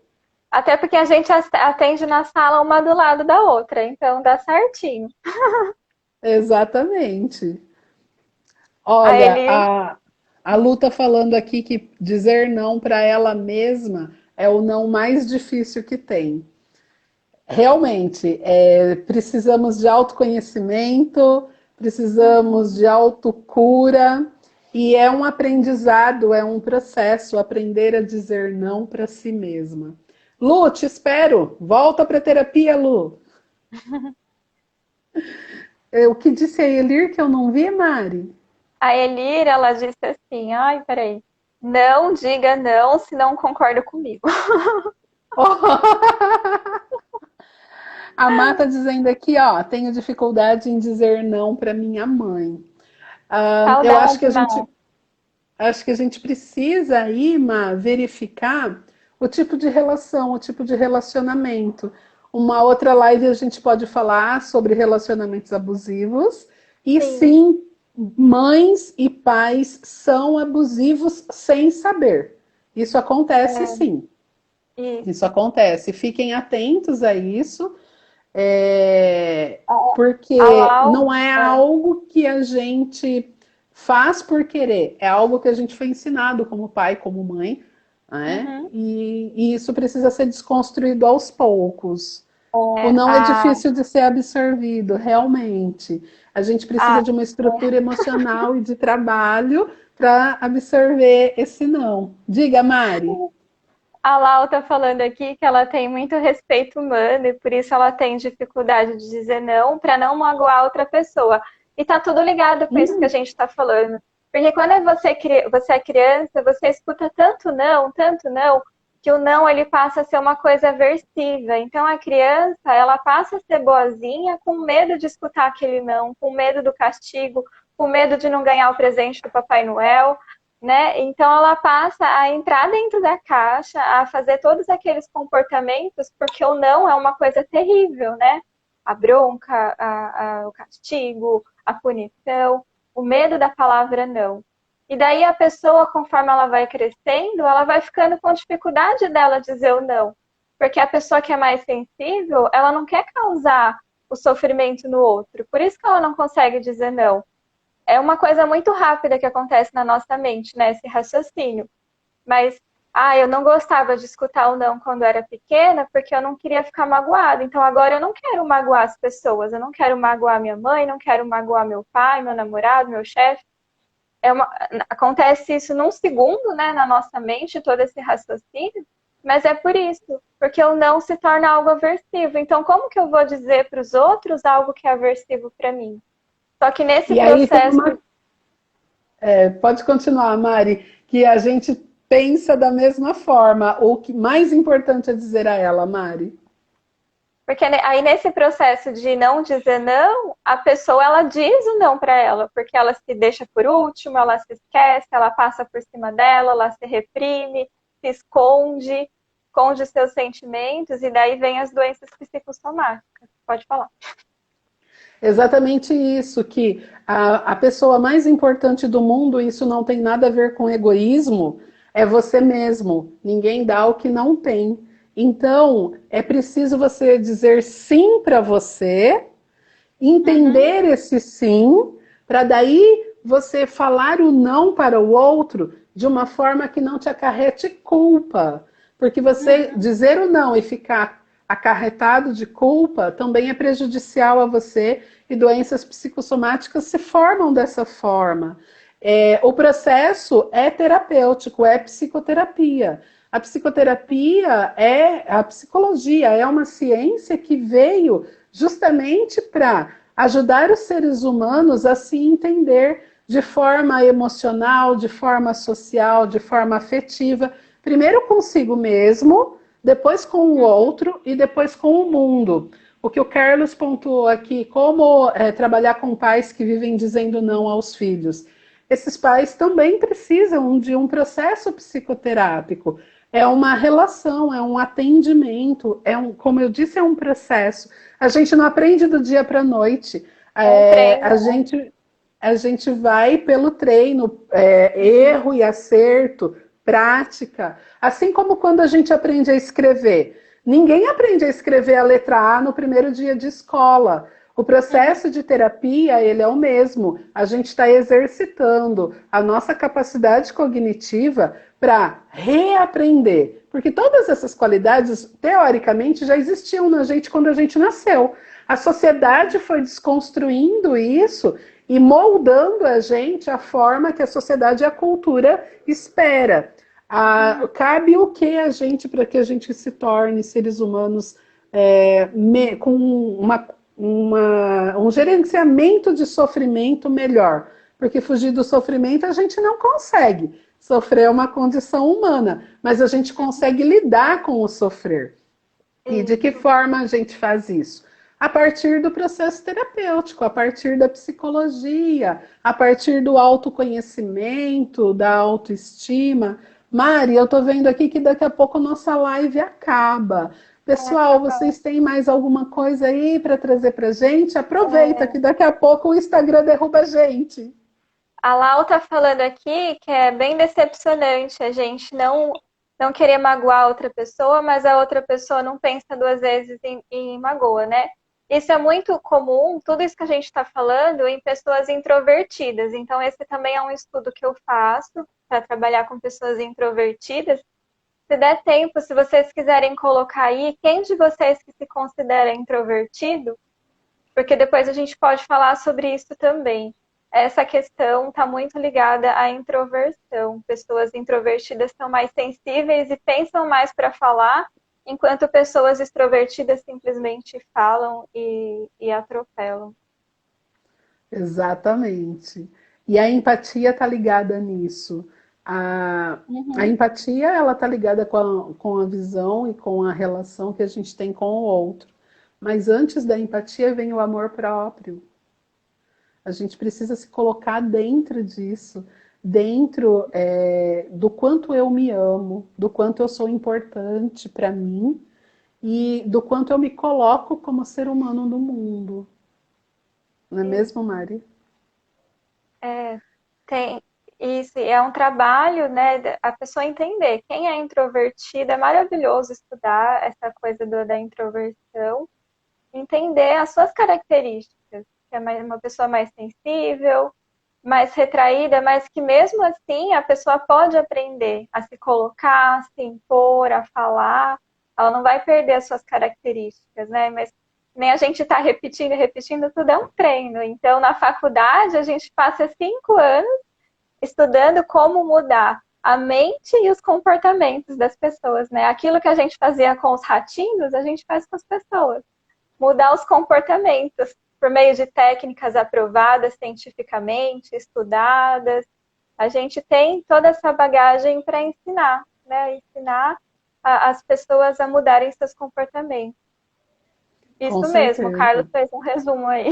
até porque a gente atende na sala uma do lado da outra, então dá certinho. Exatamente. Aí Olha, ele, a Lu tá falando aqui que dizer não para ela mesma é o não mais difícil que tem. Realmente, precisamos de autoconhecimento, precisamos de autocura, e é um aprendizado, é um processo aprender a dizer não para si mesma. Lu, te espero. Volta para a terapia, Lu. O que disse a Elir que eu não vi, Mari? a Elira, ela disse assim, ai, peraí, não diga não se não concorda comigo. A Má tá dizendo aqui, ó, tenho dificuldade em dizer não para minha mãe. Eu Saudade, Mal. acho que a gente precisa aí, Má, verificar o tipo de relação, o tipo de relacionamento. Uma outra live a gente pode falar sobre relacionamentos abusivos. E Sim, sim, mães e pais são abusivos sem saber. Isso acontece é, sim. isso. Isso acontece. Fiquem atentos a isso. A Porque Lau, não é algo que a gente faz por querer, é algo que a gente foi ensinado como pai, como mãe, né? uhum, E isso precisa ser desconstruído aos poucos. O é, não é difícil de ser absorvido, realmente. A gente precisa a, de uma estrutura emocional e de trabalho para absorver esse não. Diga, Mari. a Lau tá falando aqui que ela tem muito respeito humano e por isso ela tem dificuldade de dizer não para não magoar outra pessoa. E tá tudo ligado com isso que a gente está falando. Porque quando você é criança, você escuta tanto não, que o não ele passa a ser uma coisa aversiva. Então a criança, ela passa a ser boazinha com medo de escutar aquele não, com medo do castigo, com medo de não ganhar o presente do Papai Noel, né? Então ela passa a entrar dentro da caixa, a fazer todos aqueles comportamentos, porque o não é uma coisa terrível, né? A bronca, o castigo, a punição, o medo da palavra não. E daí a pessoa, conforme ela vai crescendo, ela vai ficando com dificuldade dela dizer o não. Porque a pessoa que é mais sensível, ela não quer causar o sofrimento no outro. Por isso que ela não consegue dizer não. É uma coisa muito rápida que acontece na nossa mente, né? Esse raciocínio. Mas, eu não gostava de escutar o não quando eu era pequena, porque eu não queria ficar magoada. Então agora eu não quero magoar as pessoas. Eu não quero magoar minha mãe, não quero magoar meu pai, meu namorado, meu chefe. Acontece isso num segundo, né, na nossa mente, todo esse raciocínio, mas é por isso, porque o não se torna algo aversivo. Então, como que eu vou dizer para os outros algo que é aversivo para mim? Só que nesse E aí tem processo. pode continuar, Mari, que a gente pensa da mesma forma. O que mais importante é dizer a ela, Mari? Porque aí nesse processo de não dizer não, a pessoa ela diz o não para ela, porque ela se deixa por último, ela se esquece, ela passa por cima dela, ela se reprime, se esconde, esconde seus sentimentos e daí vem as doenças psicossomáticas. Pode falar. Exatamente isso, que a pessoa mais importante do mundo, isso não tem nada a ver com egoísmo, é você mesmo. Ninguém dá o que não tem. Então, é preciso você dizer sim para você, Uhum, entender esse sim, para daí você falar o não para o outro de uma forma que não te acarrete culpa. Porque você uhum, dizer o não e ficar acarretado de culpa também é prejudicial a você e doenças psicossomáticas se formam dessa forma. O processo é terapêutico, é psicoterapia. A psicoterapia a psicologia, é uma ciência que veio justamente para ajudar os seres humanos a se entender de forma emocional, de forma social, de forma afetiva, primeiro consigo mesmo, depois com o uhum. outro e depois com o mundo. O que o Carlos pontuou aqui, como trabalhar com pais que vivem dizendo não aos filhos. Esses pais também precisam de um processo psicoterápico. É uma relação, é um atendimento, como eu disse, é um processo. A gente não aprende do dia para a noite. É um É, treino, a né? gente a gente vai pelo treino, Uhum, erro e acerto, prática. Assim como quando a gente aprende a escrever. Ninguém aprende a escrever a letra A no primeiro dia de escola. O uhum. processo de terapia, ele é o mesmo. A gente está exercitando a nossa capacidade cognitiva para reaprender. Porque todas essas qualidades, teoricamente, já existiam na gente quando a gente nasceu. A sociedade foi desconstruindo isso e moldando a gente a forma que a sociedade e a cultura espera. Cabe o que a gente para que a gente se torne seres humanos com um gerenciamento de sofrimento melhor. Porque fugir do sofrimento a gente não consegue. Sofrer é uma condição humana, mas a gente consegue lidar com o sofrer. E de que Isso. forma a gente faz isso? A partir do processo terapêutico, a partir da psicologia, a partir do autoconhecimento, da autoestima. Mari, eu estou vendo aqui que daqui a pouco nossa live acaba. É, Pessoal, tá bom. vocês têm mais alguma coisa aí para trazer para gente? Aproveita É, que daqui a pouco o Instagram derruba a gente. a Lau tá falando aqui que é bem decepcionante a gente não querer magoar outra pessoa, mas a outra pessoa não pensa duas vezes em magoa, né? Isso é muito comum, tudo isso que a gente está falando, em pessoas introvertidas. Então, esse também é um estudo que eu faço para trabalhar com pessoas introvertidas. Se der tempo, se vocês quiserem colocar aí, quem de vocês que se considera introvertido, porque depois a gente pode falar sobre isso também. Essa questão está muito ligada à introversão. Pessoas introvertidas são mais sensíveis e pensam mais para falar, enquanto pessoas extrovertidas simplesmente falam e atropelam. Exatamente. E a empatia está ligada nisso. A Uhum. empatia ela está ligada com a visão e com a relação que a gente tem com o outro. Mas antes da empatia vem o amor próprio. A gente precisa se colocar dentro disso, dentro do quanto eu me amo, do quanto eu sou importante para mim e do quanto eu me coloco como ser humano no mundo. Não é mesmo, Mari? É, tem isso, é um trabalho, né, a pessoa entender quem é introvertida, é maravilhoso estudar essa coisa da introversão, entender as suas características, que é uma pessoa mais sensível, mais retraída, mas que mesmo assim a pessoa pode aprender a se colocar, a se impor, a falar, ela não vai perder as suas características, né? Mas nem a gente está repetindo e repetindo, tudo é um treino. Então, na faculdade, a gente passa 5 anos estudando como mudar a mente e os comportamentos das pessoas, né? Aquilo que a gente fazia com os ratinhos, a gente faz com as pessoas. Mudar os comportamentos por meio de técnicas aprovadas cientificamente, estudadas. A gente tem toda essa bagagem para ensinar, né? Ensinar as pessoas a mudarem seus comportamentos. Com Isso mesmo, o Carlos certeza. fez um resumo aí.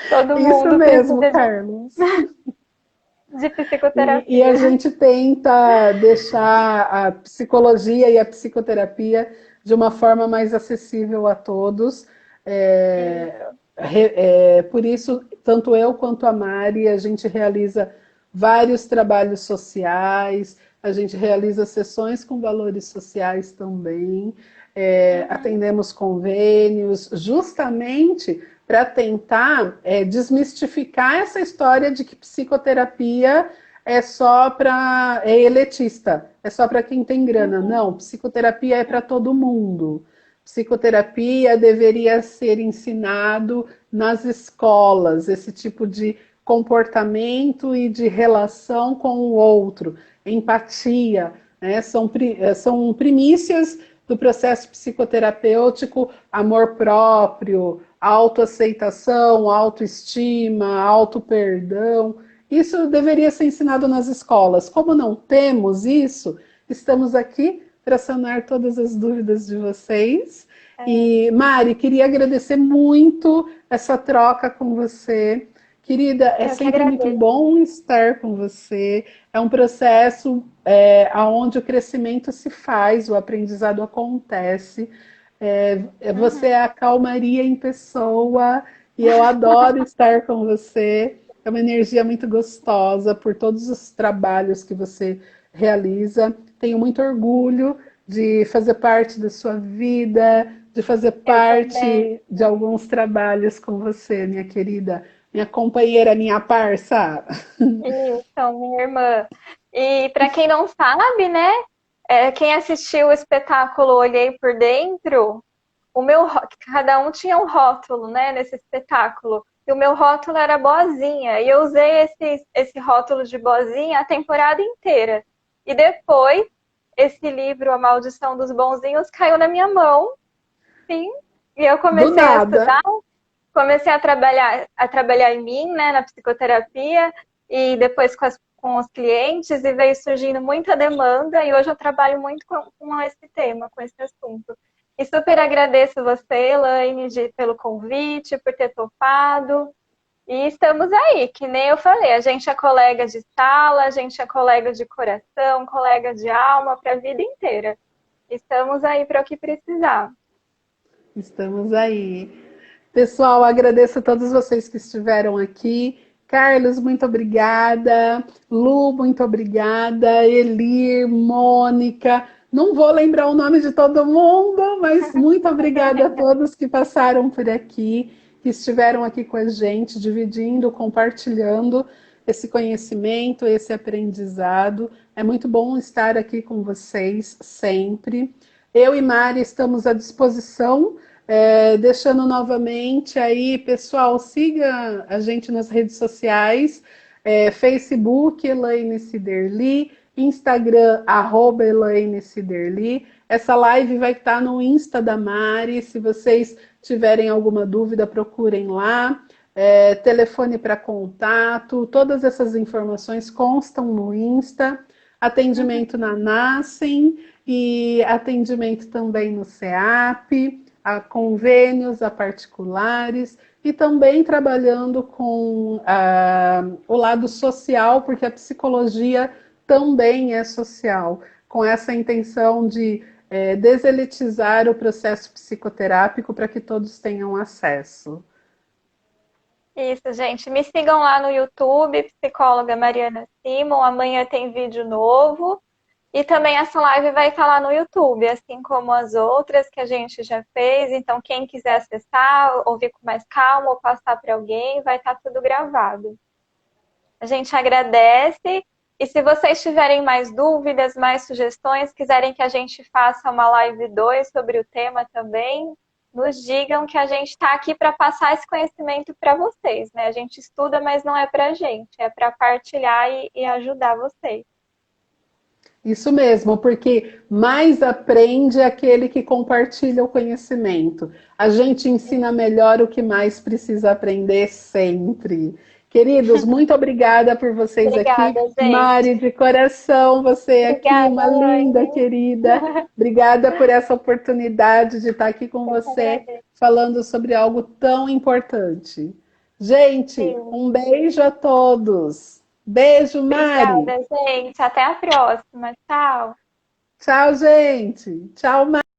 Todo Isso mundo mesmo, precisa Carlos. de E a psicoterapia. gente tenta deixar a psicologia e a psicoterapia de uma forma mais acessível a todos. É, Isso. por isso, tanto eu quanto a Mari, a gente realiza vários trabalhos sociais, a gente realiza sessões com valores sociais também, Uhum. atendemos convênios, justamente para tentar desmistificar essa história de que psicoterapia é só para é elitista, é só para quem tem grana. Uhum. Não, psicoterapia é para todo mundo. Psicoterapia deveria ser ensinado nas escolas, esse tipo de comportamento e de relação com o outro, empatia, né? São primícias do processo psicoterapêutico, amor próprio, autoaceitação, autoestima, auto-perdão. Isso deveria ser ensinado nas escolas. Como não temos isso, estamos aqui para sanar todas as dúvidas de vocês. É, E, Mari, queria agradecer muito essa troca com você. Querida, é eu que sempre muito agradeço. bom estar com você. É um processo onde o crescimento se faz, o aprendizado acontece. Você Uhum. é a calmaria em pessoa e eu adoro estar com você. É uma energia muito gostosa por todos os trabalhos que você realiza. Tenho muito orgulho de fazer parte da sua vida, de fazer Eu também. parte de alguns trabalhos com você, minha querida, minha companheira, minha parça. Então, minha irmã. E para quem não sabe, né? Quem assistiu o espetáculo Olhei por Dentro, cada um tinha um rótulo, né, nesse espetáculo. E o meu rótulo era boazinha. E eu usei esse rótulo de boazinha a temporada inteira. E depois, esse livro, A Maldição dos Bonzinhos, caiu na minha mão, sim. E eu Do comecei a nada. estudar, comecei a trabalhar em mim, né, na psicoterapia, e depois com os clientes, e veio surgindo muita demanda, e hoje eu trabalho muito com esse tema, com esse assunto. E super agradeço você, Elaine, pelo convite, por ter topado. E estamos aí, que nem eu falei, a gente é colega de sala, a gente é colega de coração, colega de alma para a vida inteira. Estamos aí para o que precisar. Estamos aí. Pessoal, agradeço a todos vocês que estiveram aqui. Carlos, muito obrigada. Lu, muito obrigada. Elir, Mônica. Não vou lembrar o nome de todo mundo, mas muito obrigada a todos que passaram por aqui, que estiveram aqui com a gente, dividindo, compartilhando esse conhecimento, esse aprendizado. É muito bom estar aqui com vocês sempre. Eu e Mari estamos à disposição. Deixando novamente aí, pessoal, siga a gente nas redes sociais, Facebook, Elaine Ciderli, Instagram, @Elaine Ciderli. Essa live vai estar no Insta da Mari, se vocês tiverem alguma dúvida, procurem lá. Telefone para contato, todas essas informações constam no Insta. Atendimento na Nascem e atendimento também no CEAP, a convênios, a particulares e também trabalhando com o lado social, porque a psicologia também é social, com essa intenção de deselitizar o processo psicoterápico para que todos tenham acesso. Isso, gente. Me sigam lá no YouTube, psicóloga Mariana Simon. Amanhã tem vídeo novo. E também essa live vai estar lá no YouTube, assim como as outras que a gente já fez. Então, quem quiser acessar, ouvir com mais calma ou passar para alguém, vai estar tudo gravado. A gente agradece. E se vocês tiverem mais dúvidas, mais sugestões, quiserem que a gente faça uma live 2 sobre o tema também, nos digam que a gente está aqui para passar esse conhecimento para vocês, né? A gente estuda, mas não é para a gente, é para partilhar e ajudar vocês. Isso mesmo, porque mais aprende aquele que compartilha o conhecimento. A gente ensina melhor o que mais precisa aprender sempre. Queridos, muito obrigada por vocês aqui. Obrigada, gente. Mari, de coração, você aqui, Obrigada, uma linda Anne. querida. Obrigada por essa oportunidade de estar aqui com Eu que você, agradeço. falando sobre algo tão importante. Gente, Sim. um beijo a todos. Beijo, Mari. Obrigada, gente. Até a próxima. Tchau. Tchau, gente. Tchau, Mari.